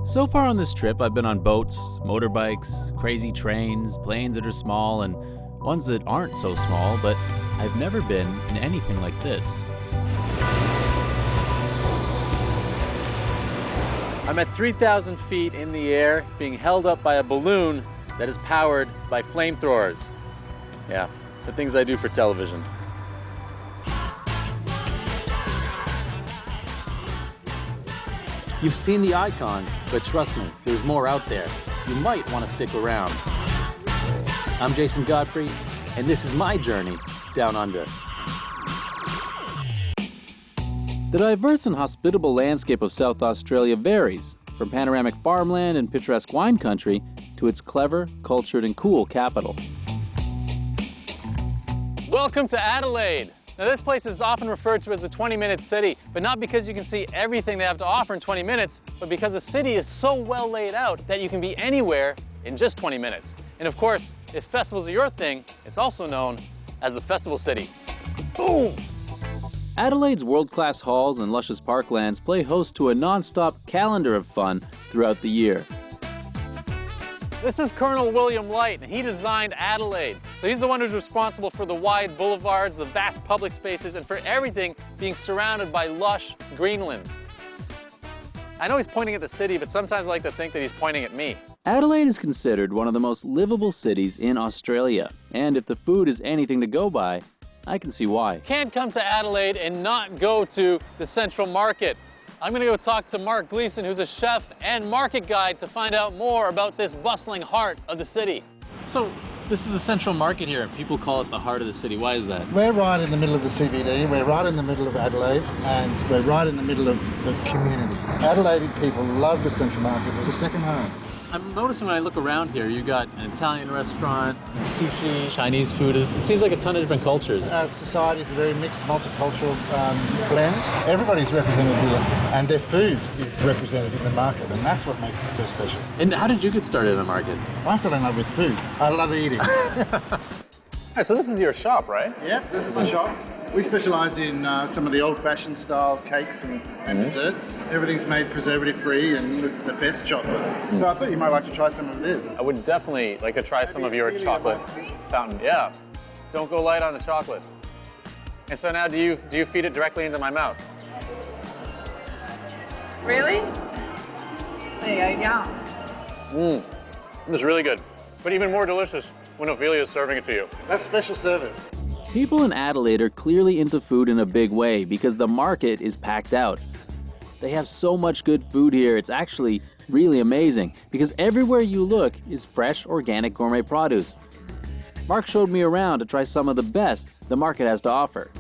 So far on this trip, I've been on boats, motorbikes, crazy trains, planes that are small, and ones that aren't so small, but I've never been in anything like this. I'm at 3,000 feet in the air, being held up by a balloon that is powered by flamethrowers. Yeah, the things I do for television. You've seen the icons, but trust me, there's more out there. You might want to stick around. I'm Jason Godfrey, and this is my journey down under. The diverse and hospitable landscape of South Australia varies, from panoramic farmland and picturesque wine country to its clever, cultured, and cool capital. Welcome to Adelaide. Now, this place is often referred to as the 20-minute city, but not because you can see everything they have to offer in 20 minutes, but because the city is so well laid out that you can be anywhere in just 20 minutes. And of course, if festivals are your thing, it's also known as the Festival City. Boom! Adelaide's world-class halls and luscious parklands play host to a non-stop calendar of fun throughout the year. This is Colonel William Light, and he designed Adelaide. So he's the one who's responsible for the wide boulevards, the vast public spaces, and for everything being surrounded by lush greenlands. I know he's pointing at the city, but sometimes I like to think that he's pointing at me. Adelaide is considered one of the most livable cities in Australia, and if the food is anything to go by, I can see why. Can't come to Adelaide and not go to the Central Market. I'm gonna go talk to Mark Gleason, who's a chef and market guide, to find out more about this bustling heart of the city. So, this is the Central Market here. People call it the heart of the city. Why is that? We're right in the middle of the CBD, we're right in the middle of Adelaide, and we're right in the middle of the community. Adelaide people love the Central Market. It's a second home. I'm noticing when I look around here, you got an Italian restaurant, sushi, Chinese food. It seems like a ton of different cultures. Our society is a very mixed, multicultural blend. Everybody's represented here, and their food is represented in the market, and that's what makes it so special. And how did you get started in the market? I fell in love with food. I love eating. All right, so this is your shop, right? Yep, this is my shop. We specialise in some of the old-fashioned style cakes and desserts. Everything's made preservative-free and with the best chocolate. So I thought you might like to try some of this. I would definitely like to try some of your chocolate fountain. Yeah, don't go light on the chocolate. And so now, do you feed it directly into my mouth? Really? There you go, yum. This is really good, but even more delicious when Ophelia is serving it to you. That's special service. People in Adelaide are clearly into food in a big way because the market is packed out. They have so much good food here, it's actually really amazing because everywhere you look is fresh, organic gourmet produce. Mark showed me around to try some of the best the market has to offer.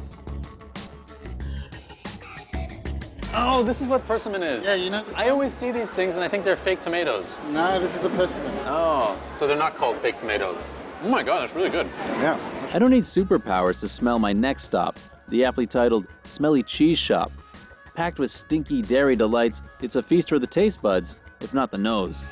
Oh, this is what persimmon is. Yeah, you know. I always see these things and I think they're fake tomatoes. No, this is a persimmon. Oh, so they're not called fake tomatoes. Oh my God, that's really good. Yeah. I don't need superpowers to smell my next stop, the aptly titled Smelly Cheese Shop. Packed with stinky dairy delights, it's a feast for the taste buds, if not the nose.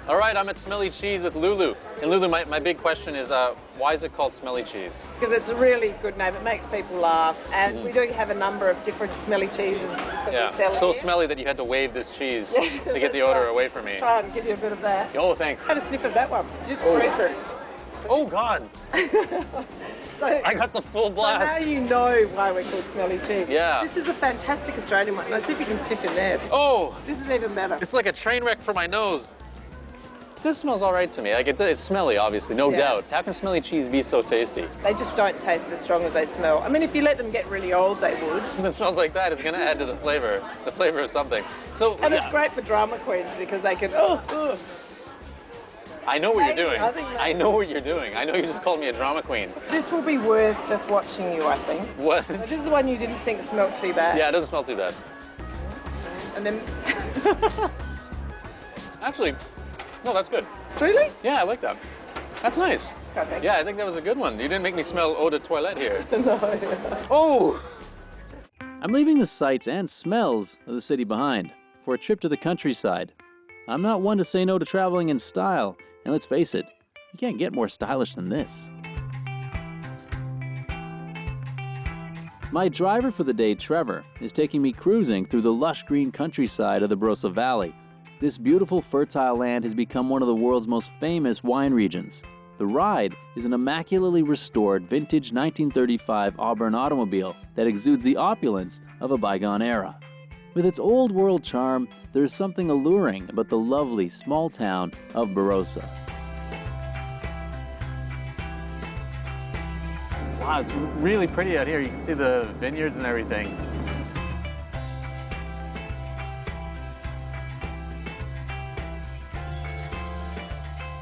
All right, I'm at Smelly Cheese with Lulu. And Lulu, my big question is, why is it called Smelly Cheese? Because it's a really good name. It makes people laugh. And we do have a number of different smelly cheeses that we sell so here. smelly that you had to wave this cheese to get the odor away from me. Try and give you a bit of that. Oh, thanks. Have a sniff of that one. Just press it. Oh, God. So, I got the full blast. So now you know why we're called smelly cheese. Yeah. This is a fantastic Australian one. Let's see if you can sniff in there. Oh. This is even better. It's like a train wreck for my nose. This smells all right to me. Like it's smelly, obviously, no doubt. How can smelly cheese be so tasty? They just don't taste as strong as they smell. I mean, if you let them get really old, they would. If it smells like that, it's going to add to the flavor of something. So, And it's great for drama queens because they can, I know what you're doing. I know what you're doing. I know you just called me a drama queen. This will be worth just watching you, I think. What? So this is the one you didn't think smelled too bad. Yeah, it doesn't smell too bad. And then... Actually, no, that's good. Truly? Yeah, I like that. That's nice. Okay. Yeah, I think that was a good one. You didn't make me smell eau de toilette here. No. Oh! I'm leaving the sights and smells of the city behind for a trip to the countryside. I'm not one to say no to traveling in style, and let's face it, you can't get more stylish than this. My driver for the day, Trevor, is taking me cruising through the lush green countryside of the Barossa Valley. This beautiful, fertile land has become one of the world's most famous wine regions. The ride is an immaculately restored vintage 1935 Auburn automobile that exudes the opulence of a bygone era. With its old world charm, there is something alluring about the lovely small town of Barossa. Wow, it's really pretty out here. You can see the vineyards and everything.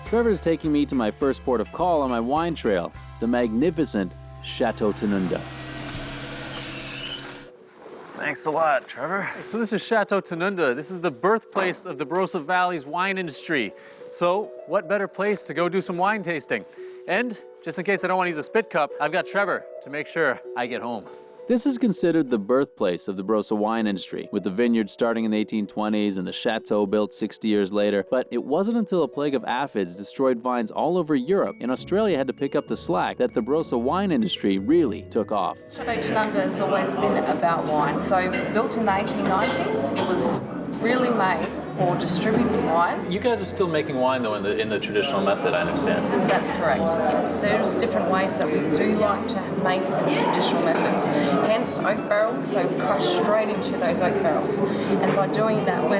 Trevor's taking me to my first port of call on my wine trail, the magnificent Chateau Tanunda. Thanks a lot, Trevor. So this is Chateau Tanunda. This is the birthplace of the Barossa Valley's wine industry. So what better place to go do some wine tasting? And just in case I don't want to use a spit cup, I've got Trevor to make sure I get home. This is considered the birthplace of the Barossa wine industry, with the vineyards starting in the 1820s and the chateau built 60 years later. But it wasn't until a plague of aphids destroyed vines all over Europe and Australia had to pick up the slack that the Barossa wine industry really took off. Chateau Tanunda has always been about wine. So built in the 1890s, it was really made for distributing wine. You guys are still making wine though in the traditional method, I understand. That's correct. Yes, there's different ways that we do like to make it in traditional methods. Hence oak barrels, so we crush straight into those oak barrels. And by doing that, we're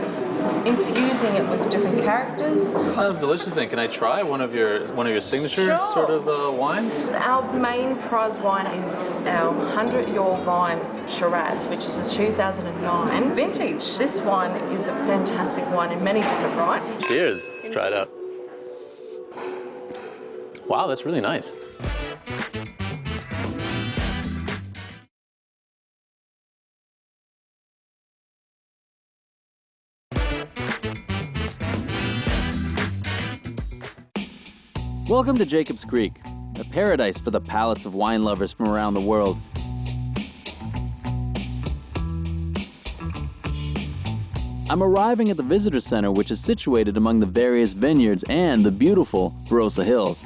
infusing it with different characters. It sounds delicious. Then can I try one of your signature Sure. sort of wines? Our main prize wine is our 100-year vine Shiraz, which is a 2009 vintage. This wine is a fantastic wine in many different rights. Cheers. Let's try it out. Wow, that's really nice. Welcome to Jacob's Creek, a paradise for the palates of wine lovers from around the world. I'm arriving at the visitor center, which is situated among the various vineyards and the beautiful Barossa Hills.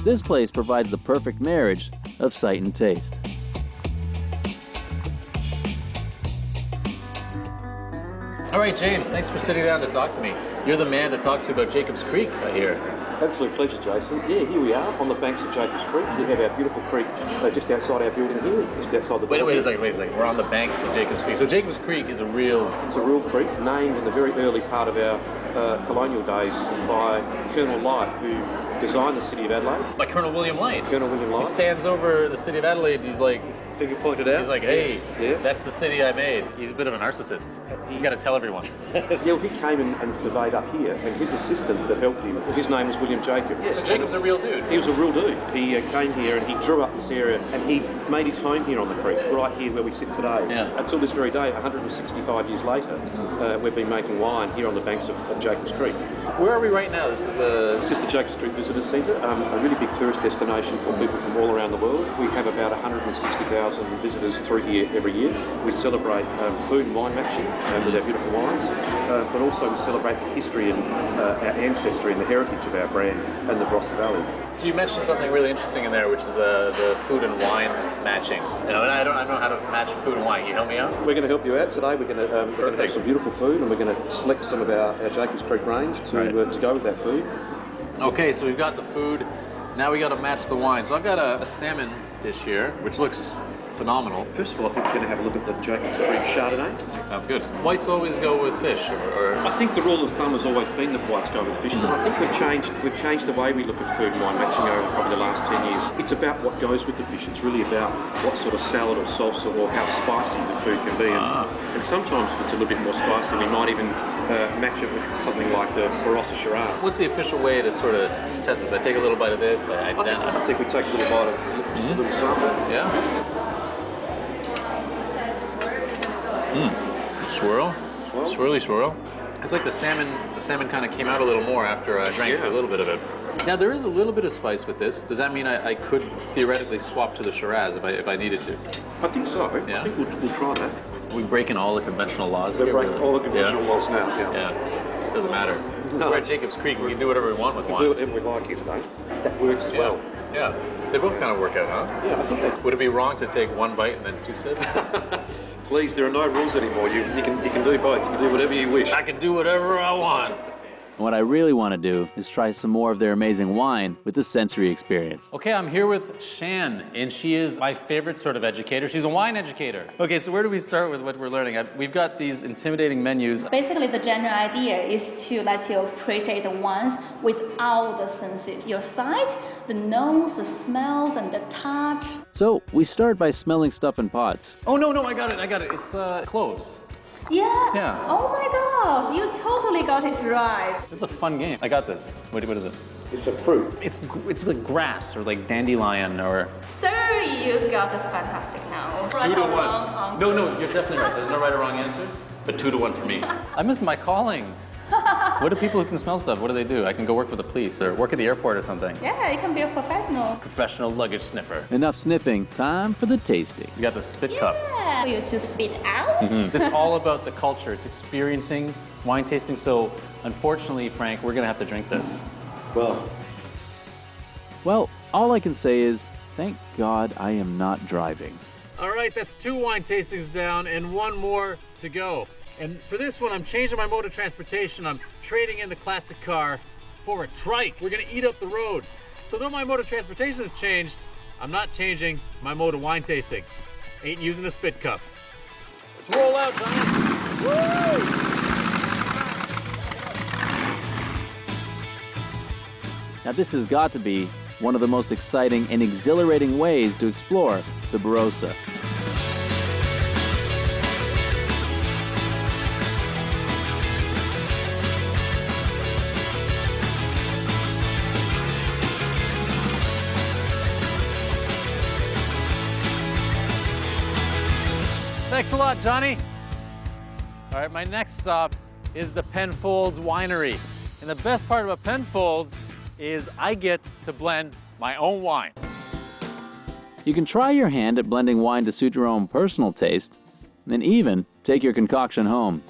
This place provides the perfect marriage of sight and taste. All right, James, thanks for sitting down to talk to me. You're the man to talk to about Jacob's Creek right here. Absolute pleasure, Jason. Yeah, here we are on the banks of Jacob's Creek. We have our beautiful creek just outside our building here, just outside the Wait building. a second. We're on the banks of Jacob's Creek. So Jacob's Creek is a real... It's a real creek named in the very early part of our colonial days by Colonel Light, who designed the city of Adelaide. By Colonel William Light. Colonel William Light. He stands over the city of Adelaide. He's like... Finger pointed out. He's like, hey, Yeah. that's the city I made. He's a bit of a narcissist. He's got to tell everyone. Yeah, well, he came and surveyed up here, and his assistant that helped him, his name was William Jacob. So Jacob's a real dude. He was a real dude. He came here and he drew up this area, and he made his home here on the creek, right here where we sit today. Yeah. Until this very day, 165 years later, we've been making wine here on the banks of Jacob's Creek. Where are we right now? This is a... This is the Jacob's Creek Visitor Centre, a really big tourist destination for people from all around the world. We have about 160,000 visitors through here every year. We celebrate food and wine matching with our beautiful wines, but also we celebrate the history and our ancestry and the heritage of our brand and the Barossa Valley. So you mentioned something really interesting in there, which is the food and wine matching. You know, and I don't know how to match food and wine. Can you help me out? We're going to help you out today. We're going to have some beautiful food, and we're going to select some of our Jacob's Creek range to go with that food. Okay, so we've got the food. Now we got to match the wine. So I've got a salmon dish here, which looks phenomenal. First of all, I think we're going to have a look at the Jacob's Creek Chardonnay. Sounds good. Whites always go with fish, or... I think the rule of thumb has always been that whites go with fish, but I think we've changed the way we look at food and wine matching over probably the last 10 years. It's about what goes with the fish. It's really about what sort of salad or salsa or how spicy the food can be. And sometimes if it's a little bit more spicy, we might even match it with something like the Barossa Shiraz. What's the official way to sort of test this? I take a little bite of this. I think we take a little bite of just a little sample. Yeah. Swirl. Swirly swirl. It's like the salmon kind of came out a little more after I drank a little bit of it. Now there is a little bit of spice with this. Does that mean I could theoretically swap to the Shiraz if I needed to? I think so. Yeah. I think we'll try that. We're breaking all the conventional laws. We're breaking all the conventional laws now. Yeah. Doesn't matter. No. We're at Jacob's Creek. We can do whatever we want with We wine. do whatever we like here today. That works as well. Yeah. They both kind of work out, huh? Yeah, I think that. Would it be wrong to take one bite and then two sips? Please, there are no rules anymore. You can do both. You can do whatever you wish. I can do whatever I want. And what I really want to do is try some more of their amazing wine with the sensory experience. Okay, I'm here with Shan, and she is my favorite sort of educator. She's a wine educator. Okay, so where do we start with what we're learning? We've got these intimidating menus. Basically, the general idea is to let you appreciate the wines with all the senses. Your sight, the nose, the smells, and the touch. So we start by smelling stuff in pots. Oh, no, I got it. It's cloves. Yeah. Oh my gosh, you totally got it right. This is a fun game. I got this. What is it? It's a fruit. It's like grass or like dandelion or... Sir, you got a fantastic nose. 2 to 1. No, you're definitely right. There's no right or wrong answers, but 2 to 1 for me. I missed my calling. What do people who can smell stuff, what do? I can go work for the police or work at the airport or something. Yeah, you can be a professional. Professional luggage sniffer. Enough sniffing, time for the tasting. You got the spit cup. Yeah, for you to spit out. It's all about the culture. It's experiencing wine tasting. So unfortunately, Frank, we're gonna have to drink this. Well, all I can say is, thank God I am not driving. All right, that's 2 wine tastings down and 1 more to go. And for this one, I'm changing my mode of transportation. I'm trading in the classic car for a trike. We're gonna eat up the road. So though my mode of transportation has changed, I'm not changing my mode of wine tasting. Ain't using a spit cup. Let's roll out, Tommy. Woo! Now this has got to be one of the most exciting and exhilarating ways to explore the Barossa. Thanks a lot, Johnny. All right, my next stop is the Penfolds Winery. And the best part about Penfolds is I get to blend my own wine. You can try your hand at blending wine to suit your own personal taste, and even take your concoction home.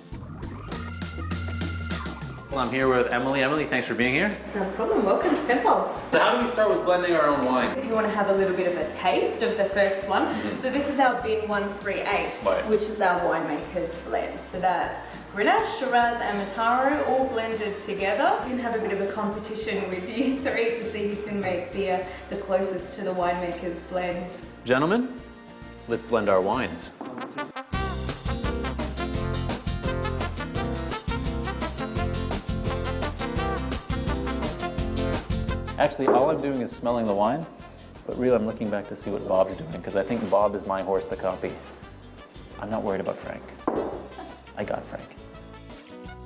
So I'm here with Emily. Emily, thanks for being here. No problem. Welcome to Penfolds. So how do we start with blending our own wine? If you want to have a little bit of a taste of the first one, so this is our bin 138, Right. which is our winemaker's blend. So that's Grenache, Shiraz, and Mataro all blended together. You can have a bit of a competition with you 3 to see who can make the closest to the winemaker's blend. Gentlemen, let's blend our wines. Actually, all I'm doing is smelling the wine, but really I'm looking back to see what Bob's doing, because I think Bob is my horse to copy. I'm not worried about Frank. I got Frank.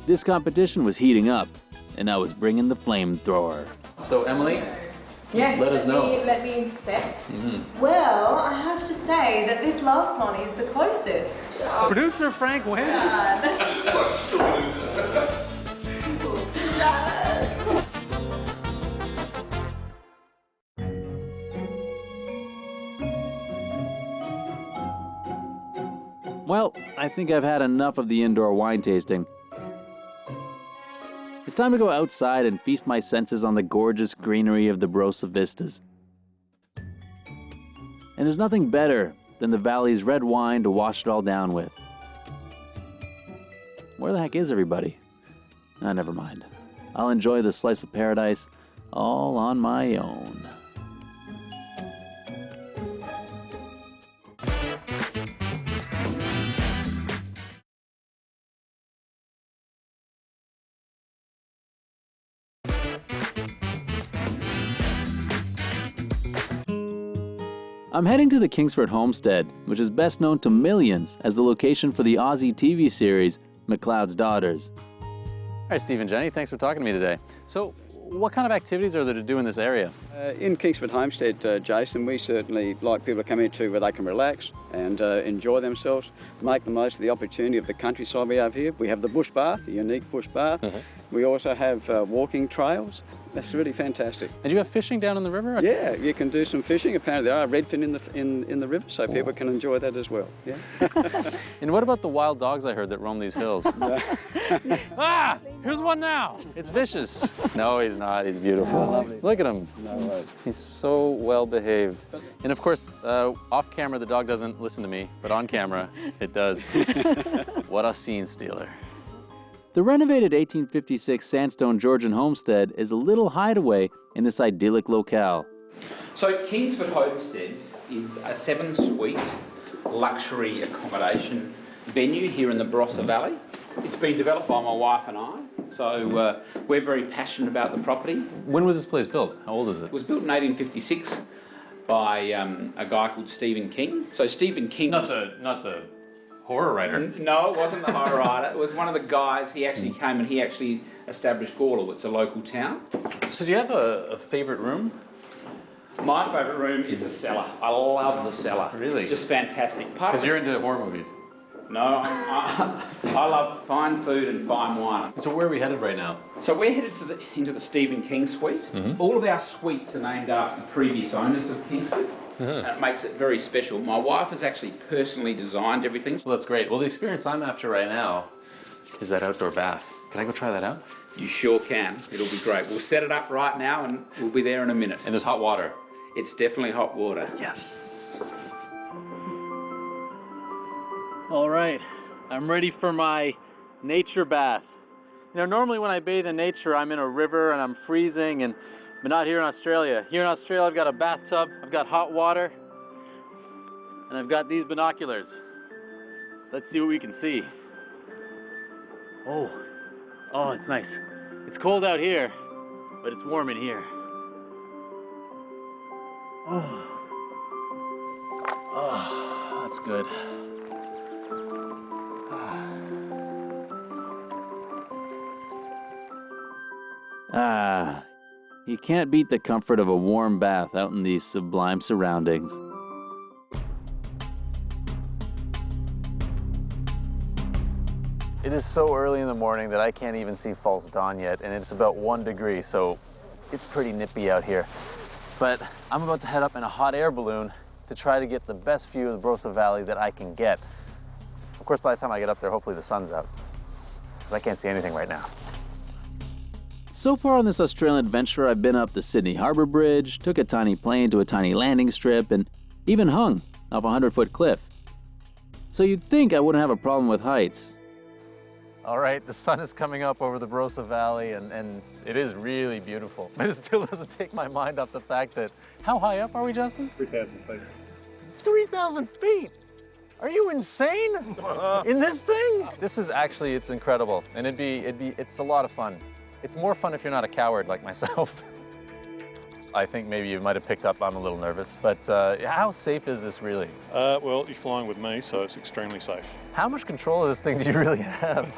This competition was heating up, and I was bringing the flamethrower. So Emily, Yes, let us know. Let me inspect. Well, I have to say that this last one is the closest. Producer Frank wins. Well, I think I've had enough of the indoor wine tasting. It's time to go outside and feast my senses on the gorgeous greenery of the Barossa vistas. And there's nothing better than the valley's red wine to wash it all down with. Where the heck is everybody? Never mind. I'll enjoy the slice of paradise all on my own. I'm heading to the Kingsford Homestead, which is best known to millions as the location for the Aussie TV series McLeod's Daughters. All right, Steve and Jenny, thanks for talking to me today. So, what kind of activities are there to do in this area? In Kingsford Homestead, Jason, we certainly like people to come into where they can relax and enjoy themselves, make the most of the opportunity of the countryside we have here. We have the bush bath, the unique bush bath. We also have walking trails. That's really fantastic. And do you have fishing down in the river? Yeah, you can do some fishing. Apparently there are redfin in the river, so people can enjoy that as well. Yeah. And what about the wild dogs I heard that roam these hills? Ah! Here's one now! It's vicious. No, he's not. He's beautiful. Look at him. No way. He's so well behaved. And of course, off camera, the dog doesn't listen to me, but on camera, it does. What a scene stealer. The renovated 1856 sandstone Georgian homestead is a little hideaway in this idyllic locale. So Kingsford Homestead is a 7-suite luxury accommodation venue here in the Barossa Valley. It's been developed by my wife and I, so we're very passionate about the property. When was this place built? How old is it? It was built in 1856 by a guy called Stephen King. So Stephen King... Not the horror writer. No, it wasn't the horror writer. It was one of the guys. He actually came and he actually established Gawler. It's a local town. So do you have a favorite room? My favourite room is the cellar. I love the cellar. Really? It's just fantastic. Because you're into horror movies. No, I love fine food and fine wine. So where are we headed right now? So we're headed into the Stephen King suite. All of our suites are named after previous owners of Kingsford. And it makes it very special. My wife has actually personally designed everything. Well, that's great. Well, the experience I'm after right now is that outdoor bath. Can I go try that out? You sure can. It'll be great. We'll set it up right now and we'll be there in a minute. And there's hot water. It's definitely hot water. Yes. All right, I'm ready for my nature bath. You know, normally when I bathe in nature, I'm in a river and I'm freezing, but not here in Australia. Here in Australia, I've got a bathtub, I've got hot water, and I've got these binoculars. Let's see what we can see. Oh, it's nice. It's cold out here, but it's warm in here. Oh, that's good. You can't beat the comfort of a warm bath out in these sublime surroundings. It is so early in the morning that I can't even see false dawn yet, and it's about 1 degree, so it's pretty nippy out here. But I'm about to head up in a hot air balloon to try to get the best view of the Barossa Valley that I can get. Of course, by the time I get up there, hopefully the sun's out, because I can't see anything right now. So far on this Australian adventure, I've been up the Sydney Harbour Bridge, took a tiny plane to a tiny landing strip, and even hung off a 100-foot cliff. So you'd think I wouldn't have a problem with heights. All right, the sun is coming up over the Barossa Valley, and it is really beautiful. But it still doesn't take my mind off the fact that, how high up are we, Justin? 3,000 feet. 3,000 feet! Are you insane? In this thing? This is actually, it's incredible. And it's a lot of fun. It's more fun if you're not a coward like myself. I think maybe you might have picked up I'm a little nervous, but how safe is this really? Well, you're flying with me, so it's extremely safe. How much control of this thing do you really have?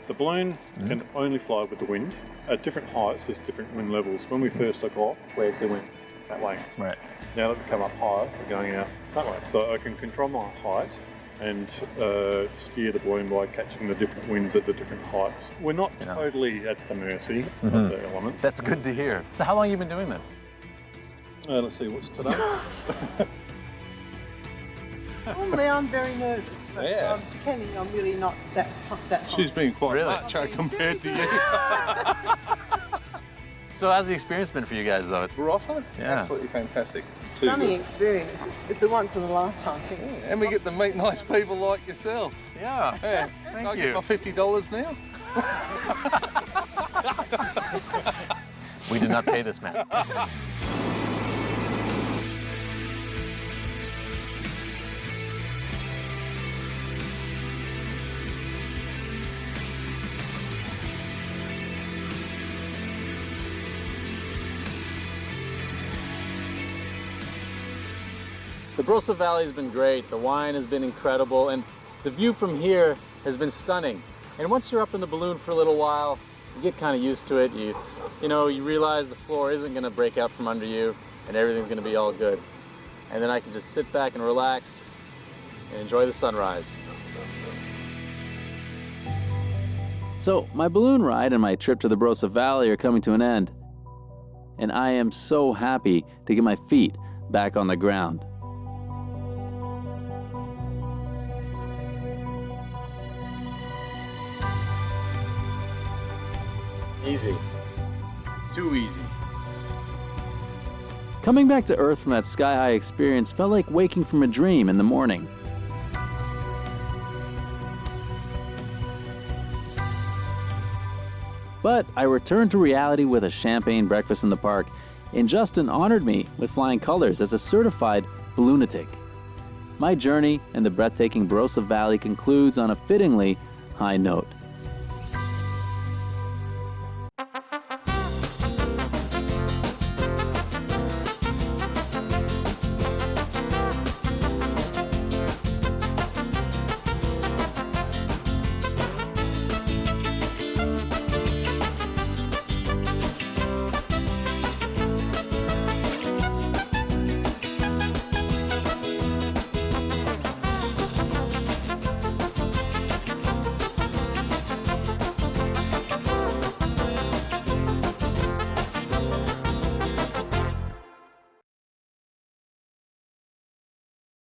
The balloon can only fly with the wind. At different heights, there's different wind levels. When we first took off, we actually went that way. Right. Now that we've come up higher, we're going out that way. So I can control my height and steer the balloon by catching the different winds at the different heights. We're not totally at the mercy of the elements. That's good to hear. So how long have you been doing this? Let's see, what's today? Normally I'm very nervous, but Yeah. I'm pretending I'm really not that high. She's been quite Really? macho compared to you. So how's the experience been for you guys though? Barossa? Yeah. Absolutely fantastic. Too Stunning good. experience. It's a once in a lifetime thing. And we get to meet nice people like yourself. Yeah. Yeah. Thank I you. get my $50 now. We did not pay this man. The Barossa Valley has been great, the wine has been incredible, and the view from here has been stunning. And once you're up in the balloon for a little while, you get kind of used to it. You realize the floor isn't going to break out from under you, and everything's going to be all good. And then I can just sit back and relax and enjoy the sunrise. So my balloon ride and my trip to the Barossa Valley are coming to an end. and I am so happy to get my feet back on the ground. Easy. Too easy. Coming back to Earth from that sky-high experience felt like waking from a dream in the morning. But I returned to reality with a champagne breakfast in the park, and Justin honored me with flying colors as a certified balloonatic. My journey in the breathtaking Barossa Valley concludes on a fittingly high note.